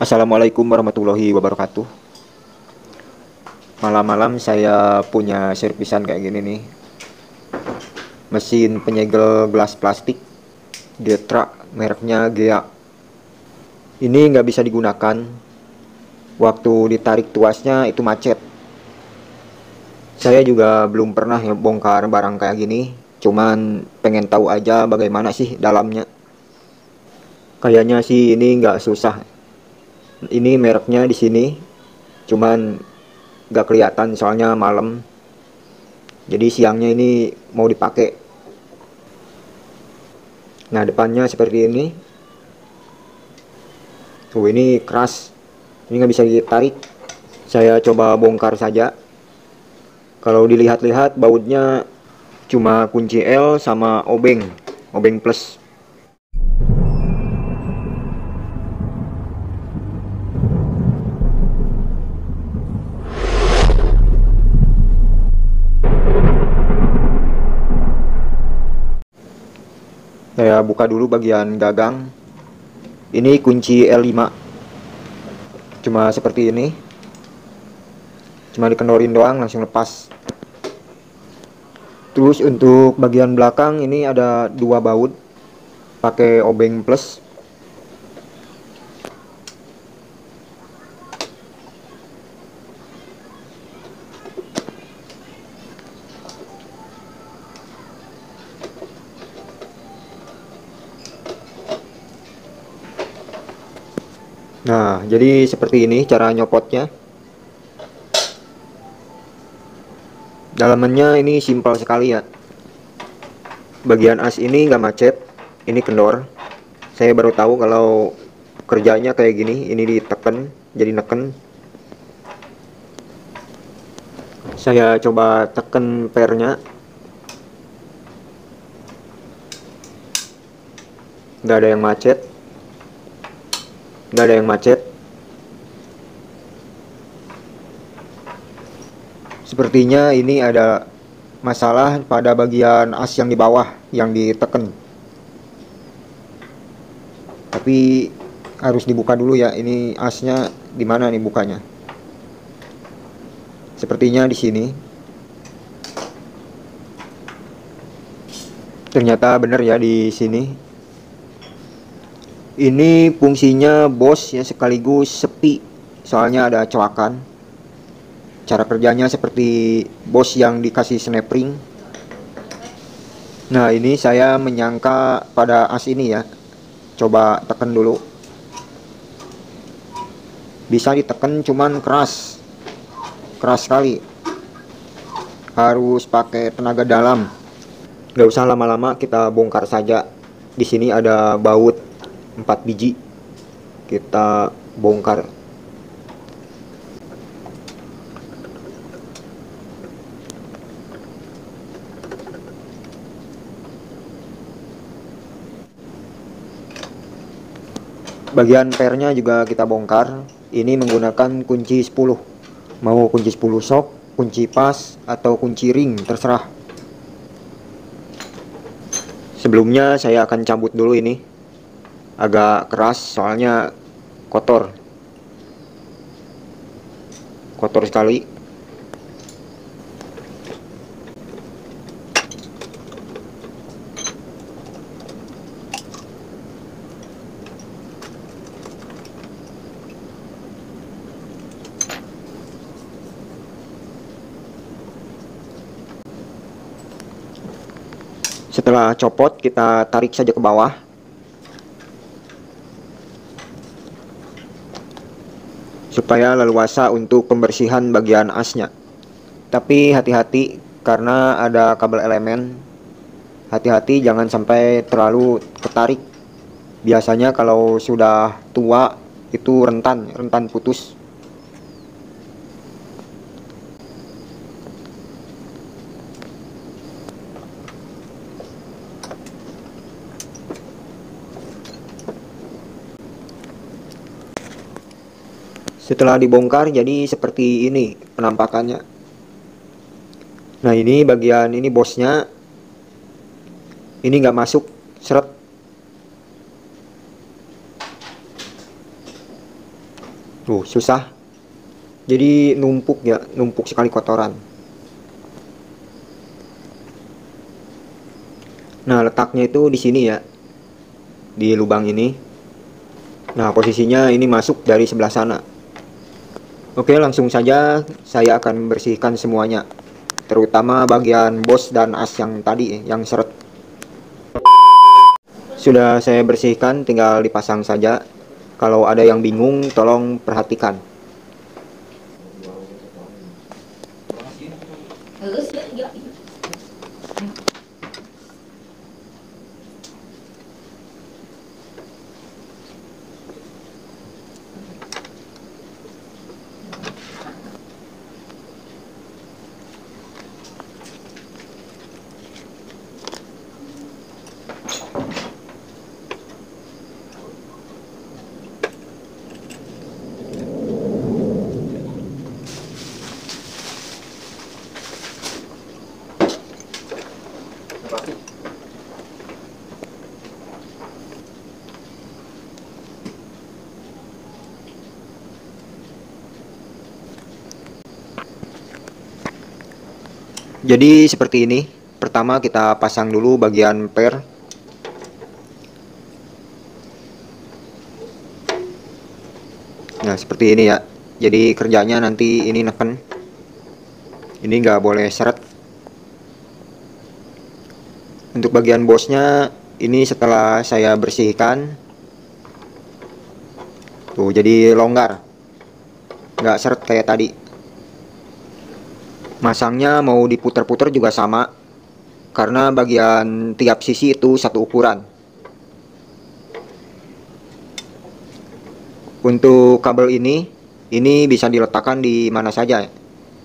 Assalamualaikum warahmatullahi wabarakatuh. Malam-malam saya punya servisan kayak gini nih. Mesin penyegel gelas plastik Getra, mereknya Gea. Ini nggak bisa digunakan. Waktu ditarik tuasnya itu macet. Saya juga belum pernah ya bongkar barang kayak gini. Cuman pengen tahu aja bagaimana sih dalamnya. Kayaknya sih ini nggak susah. Ini mereknya di sini. Cuman nggak kelihatan soalnya malam. Jadi siangnya ini mau dipakai. Nah, depannya seperti ini. Ini keras. Ini nggak bisa ditarik. Saya coba bongkar saja. Kalau dilihat-lihat bautnya cuma kunci L sama obeng. Obeng plus. Saya buka dulu bagian gagang. Ini kunci L5. Cuma seperti ini. Cuma dikendorin doang langsung lepas. Terus untuk bagian belakang ini ada dua baut pakai obeng plus. Nah, jadi seperti ini cara nyopotnya. Dalamannya ini simpel sekali ya. Bagian as ini nggak macet, ini kendor. Saya baru tahu kalau kerjanya kayak gini, ini ditekan, jadi neken. Saya coba tekan pernya, nggak ada yang macet, nggak ada yang macet. Sepertinya ini ada masalah pada bagian as yang di bawah, yang ditekan. Tapi harus dibuka dulu ya, ini asnya di mana nih bukanya? Sepertinya di sini. Ternyata benar ya di sini. Ini fungsinya bos ya, sekaligus sepi. Soalnya ada coakan. Cara kerjanya seperti bos yang dikasih snap ring. Nah, ini saya menyangka pada as ini ya. Coba tekan dulu. Bisa ditekan cuman keras. Keras sekali. Harus pakai tenaga dalam. Gak usah lama-lama, kita bongkar saja. Di sini ada baut 4 biji. Kita bongkar. Bagian pernya juga kita bongkar. Ini menggunakan kunci 10. Mau kunci 10 sok, kunci pas, atau kunci ring, terserah. Sebelumnya saya akan cabut dulu ini. Agak keras soalnya kotor. Kotor sekali. Setelah copot, kita tarik saja ke bawah. Supaya leluasa untuk pembersihan bagian asnya. Tapi hati-hati karena ada kabel elemen. Hati-hati jangan sampai terlalu ketarik. Biasanya kalau sudah tua itu rentan putus. Setelah dibongkar jadi seperti ini penampakannya. Nah, ini bagian ini bosnya. Ini nggak masuk, seret. Tuh, susah. Jadi numpuk ya, numpuk sekali kotoran. Nah, letaknya itu di sini ya, di lubang ini. Nah, posisinya ini masuk dari sebelah sana. Oke, langsung saja saya akan bersihkan semuanya, terutama bagian bos dan as yang tadi yang seret. Sudah saya bersihkan, tinggal dipasang saja. Kalau ada yang bingung, tolong perhatikan. Jadi seperti ini. Pertama kita pasang dulu bagian per. Nah, seperti ini ya. Jadi kerjanya nanti ini neken. Ini nggak boleh seret. Untuk bagian bosnya, ini setelah saya bersihkan. Tuh, jadi longgar. Nggak seret kayak tadi. Masangnya mau diputer-puter juga sama. Karena bagian tiap sisi itu satu ukuran. Untuk kabel ini bisa diletakkan di mana saja.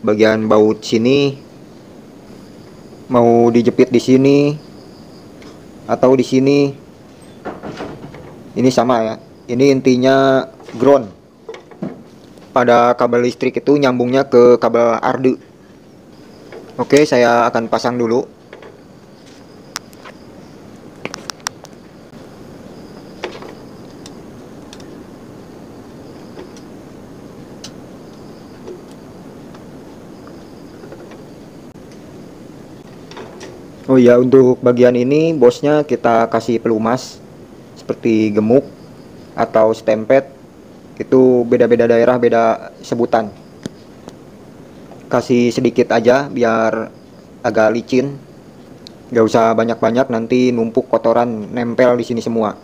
Bagian baut sini, mau dijepit di sini, atau di sini. Ini sama ya. Ini intinya ground. Pada kabel listrik itu nyambungnya ke kabel ardu. Oke, saya akan pasang dulu. Oh iya, untuk bagian ini bosnya kita kasih pelumas seperti gemuk atau stempet. Itu beda-beda daerah, beda sebutan. Kasih sedikit aja biar agak licin. Gak usah banyak-banyak, nanti numpuk kotoran nempel di sini semua.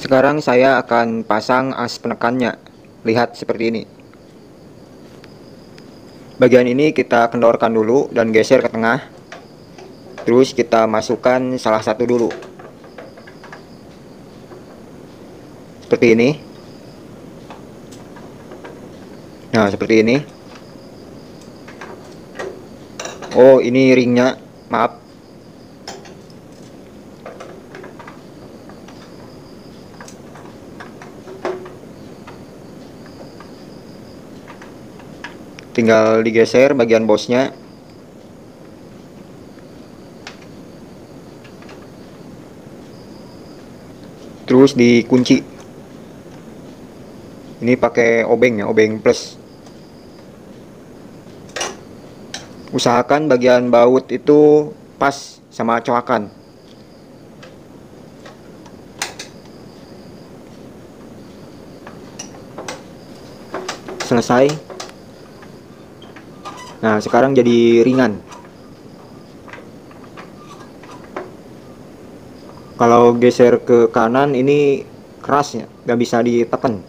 Sekarang saya akan pasang as penekannya. Lihat seperti ini. Bagian ini kita kendorkan dulu dan geser ke tengah. Terus kita masukkan salah satu dulu. Seperti ini. Nah, seperti ini. Oh, ini ringnya. Maaf. Tinggal digeser bagian bosnya. Terus dikunci. Ini pakai obeng ya, obeng plus. Usahakan bagian baut itu pas sama coakan. Selesai. Nah, sekarang jadi ringan. Kalau geser ke kanan ini keras ya, nggak bisa ditekan.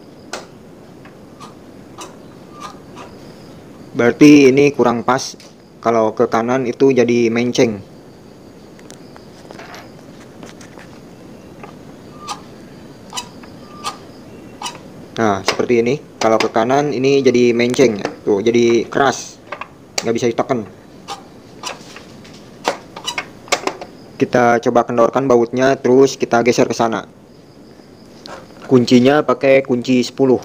Berarti ini kurang pas. Kalau ke kanan itu jadi menceng. Nah, seperti ini. Kalau ke kanan ini jadi menceng ya. Tuh, jadi keras. Nggak bisa ditekan. Kita coba kendorkan bautnya, terus kita geser ke sana. Kuncinya pakai kunci 10.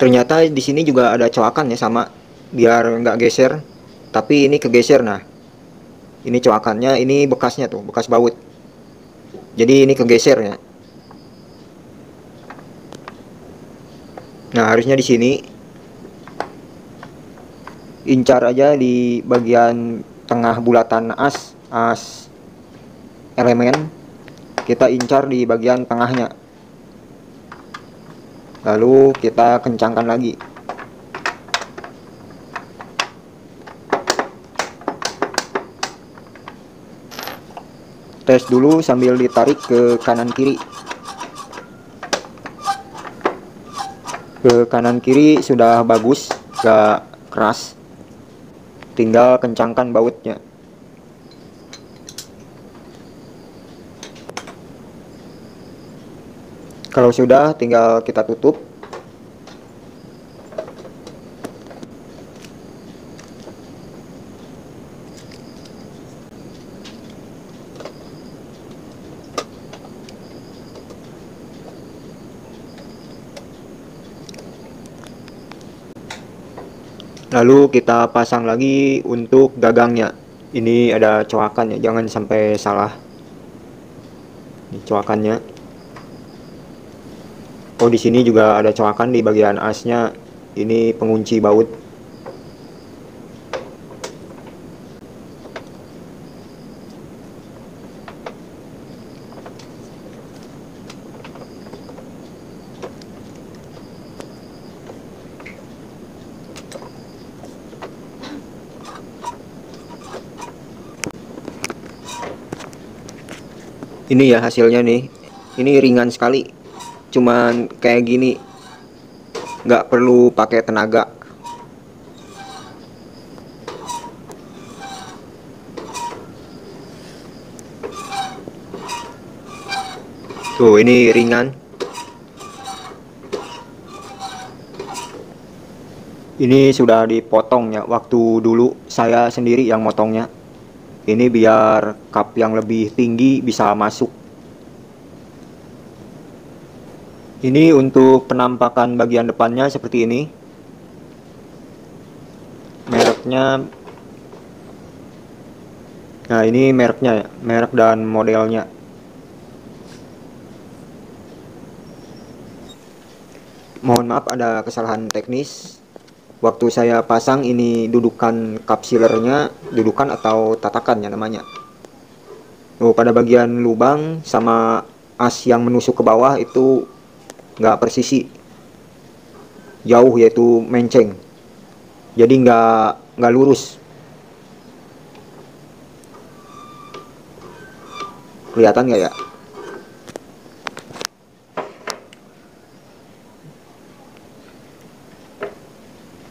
Ternyata di sini juga ada coakan ya, sama, biar nggak geser. Tapi ini kegeser. Nah, ini coakannya, ini bekasnya tuh, bekas baut. Jadi ini kegeser ya. Nah, harusnya di sini incar aja di bagian tengah bulatan as elemen. Kita incar di bagian tengahnya. Lalu kita kencangkan lagi. Tes dulu sambil ditarik ke kanan kiri. Ke kanan kiri sudah bagus, gak keras. Tinggal kencangkan bautnya. Kalau sudah, tinggal kita tutup. Lalu kita pasang lagi untuk gagangnya. Ini ada coakan ya, jangan sampai salah. Ini coakannya. Oh, di sini juga ada coakan di bagian asnya. Ini pengunci baut. Ini ya hasilnya nih. Ini ringan sekali. Cuman kayak gini, nggak perlu pakai tenaga. Tuh, ini ringan. Ini sudah dipotong ya. Waktu dulu saya sendiri yang motongnya. Ini biar cup yang lebih tinggi bisa masuk. Ini untuk penampakan bagian depannya seperti ini. Mereknya, nah ini mereknya ya, merek dan modelnya. Mohon maaf ada kesalahan teknis. Waktu saya pasang ini dudukan cup sealernya, dudukan atau tatakan ya namanya. Oh, pada bagian lubang sama as yang menusuk ke bawah itu nggak persisi, jauh, yaitu menceng. Jadi nggak lurus. Kelihatan nggak ya?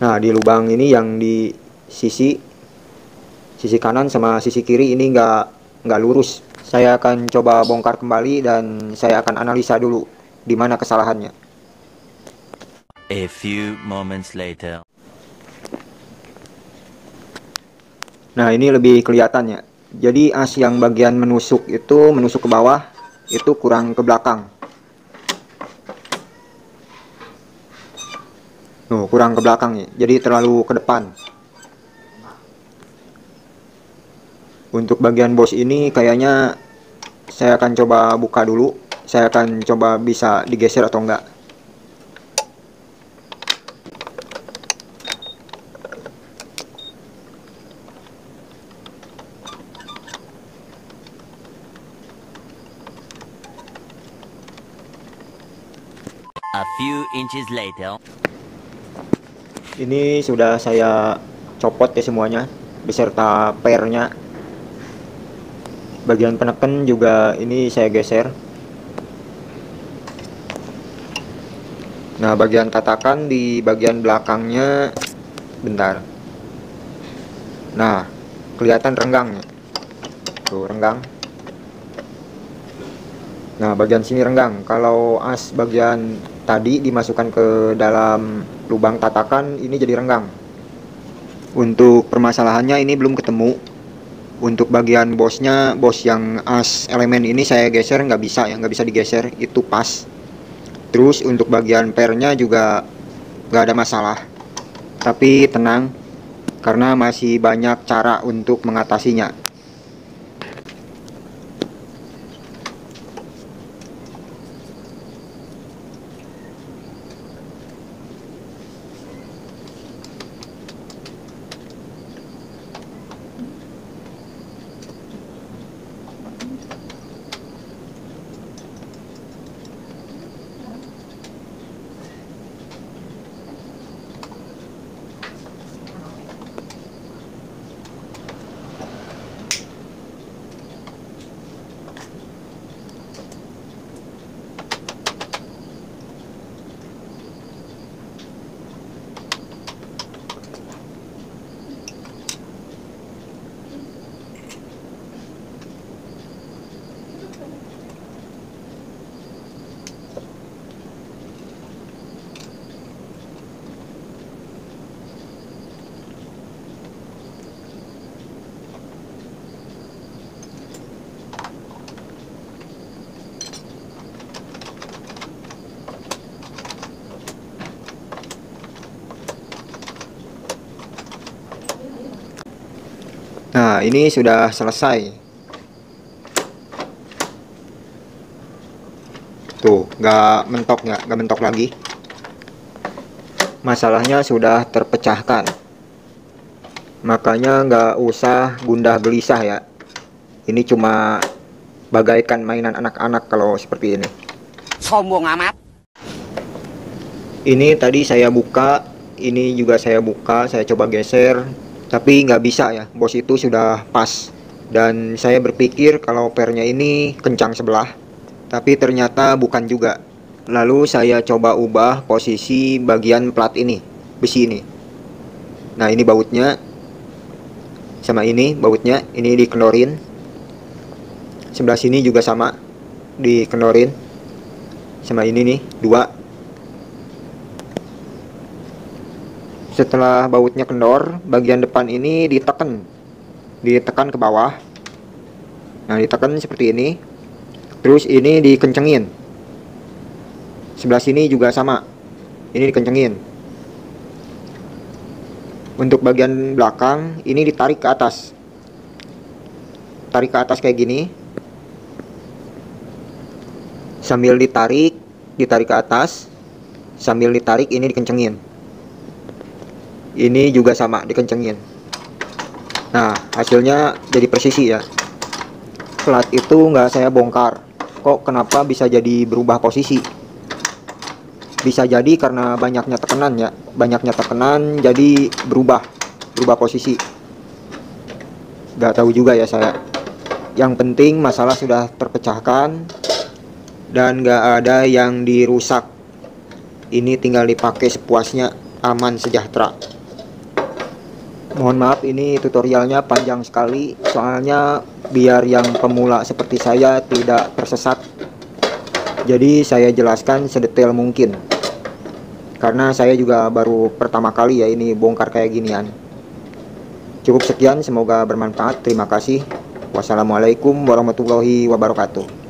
Nah, di lubang ini yang di sisi kanan sama sisi kiri ini nggak lurus. Saya akan coba bongkar kembali dan saya akan analisa dulu di mana kesalahannya. A few moments later. Nah, ini lebih kelihatan ya. Jadi as yang bagian menusuk ke bawah itu kurang ke belakang. Kurang ke belakang ya. Jadi terlalu ke depan. Untuk bagian bos ini kayaknya saya akan coba buka dulu. Saya akan coba bisa digeser atau enggak. A few inches later. Ini sudah saya copot ya semuanya beserta pairnya. Bagian penekan juga ini saya geser. Nah, bagian tatakan di bagian belakangnya, bentar. Nah, kelihatan renggangnya. Tuh, renggang. Nah, bagian sini renggang. Kalau as bagian tadi dimasukkan ke dalam lubang tatakan, ini jadi renggang. Untuk permasalahannya ini belum ketemu. Untuk bagian bosnya, bos yang as elemen ini saya geser nggak bisa ya, nggak bisa digeser, itu pas. Terus untuk bagian pernya juga nggak ada masalah. Tapi tenang, karena masih banyak cara untuk mengatasinya. Nah, ini sudah selesai. Tuh, nggak mentok lagi. Masalahnya sudah terpecahkan. Makanya nggak usah gundah gelisah ya. Ini cuma bagaikan mainan anak-anak kalau seperti ini. Sombong amat. Ini tadi saya buka, ini juga saya buka, saya coba geser, tapi nggak bisa ya, bos itu sudah pas. Dan saya berpikir kalau pernya ini kencang sebelah, tapi ternyata bukan juga. Lalu saya coba ubah posisi bagian plat ini, besi ini. Nah, ini bautnya, sama ini bautnya, ini dikendorin. Sebelah sini juga sama, dikendorin. Sama ini nih, dua. Setelah bautnya kendor, bagian depan ini ditekan ke bawah. Nah, ditekan seperti ini. Terus ini dikencengin. Sebelah sini juga sama, ini dikencengin. Untuk bagian belakang ini ditarik ke atas. Tarik ke atas kayak gini. Sambil ditarik ke atas. Sambil ditarik ini dikencengin. Ini juga sama, dikencengin. Nah, hasilnya jadi presisi ya. Plat itu nggak saya bongkar. Kok kenapa bisa jadi berubah posisi? Bisa jadi karena banyaknya tekanan ya. Banyaknya tekanan jadi berubah posisi. Nggak tahu juga ya saya. Yang penting masalah sudah terpecahkan dan nggak ada yang dirusak. Ini tinggal dipakai sepuasnya, aman sejahtera. Mohon maaf, ini tutorialnya panjang sekali, soalnya biar yang pemula seperti saya tidak tersesat. Jadi saya jelaskan sedetail mungkin. Karena saya juga baru pertama kali ya ini bongkar kayak ginian. Cukup sekian, semoga bermanfaat. Terima kasih. Wassalamualaikum warahmatullahi wabarakatuh.